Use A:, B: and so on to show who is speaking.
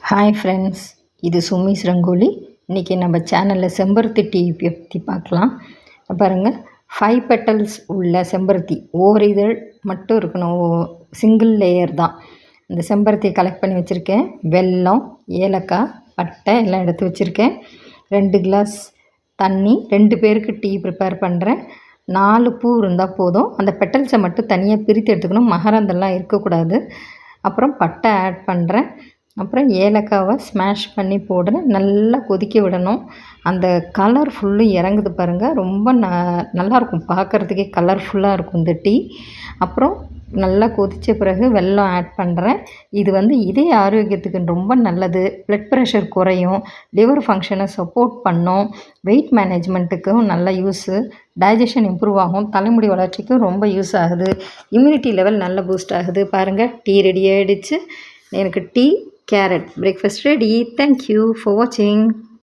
A: Hi friends, இது சுமிஸ் ரங்கோலி. இன்றைக்கி நம்ம சேனலில் செம்பருத்தி டீ பற்றி பார்க்கலாம். பாருங்கள், 5 பெட்டல்ஸ் உள்ள செம்பருத்தி, ஓரிதழ் மட்டும் இருக்கணும், சிங்கிள் லேயர் தான். இந்த செம்பருத்தியை கலெக்ட் பண்ணி வச்சுருக்கேன். வெல்லம், ஏலக்காய், பட்டை எல்லாம் எடுத்து வச்சுருக்கேன். 2 கிளாஸ் தண்ணி, 2 பேருக்கு டீ ப்ரிப்பேர் பண்ணுறேன். 4 பூ இருந்தால் போதும். அந்த பெட்டல்ஸை மட்டும் தனியாக பிரித்து எடுத்துக்கணும், மகரந்தெல்லாம் இருக்கக்கூடாது. அப்புறம் பட்டை ஆட் பண்ணுறேன். அப்புறம் ஏலக்காவை ஸ்மாஷ் பண்ணி போடுறேன். நல்லா கொதிக்க விடணும். அந்த கலர் ஃபுல்லும் இறங்குது பாருங்கள், ரொம்ப நல்லாயிருக்கும், பார்க்குறதுக்கே கலர்ஃபுல்லாக இருக்கும் இந்த டீ. அப்புறம் நல்லா கொதித்த பிறகு வெல்லம் ஆட் பண்ணுறேன். இது இதய ஆரோக்கியத்துக்கு ரொம்ப நல்லது. ப்ளட் ப்ரெஷர் குறையும், லிவர் ஃபங்க்ஷனை சப்போர்ட் பண்ணும், வெயிட் மேனேஜ்மெண்ட்டுக்கும் நல்ல யூஸு, டைஜஷன் இம்ப்ரூவ் ஆகும், தலைமுடி வளர்ச்சிக்கும் ரொம்ப யூஸ் ஆகுது, இம்யூனிட்டி லெவல் நல்ல பூஸ்ட் ஆகுது. பாருங்கள், டீ ரெடி ஆகிடுச்சு. எனக்கு tea, carrot breakfast ready. Thank you for வாட்சிங்.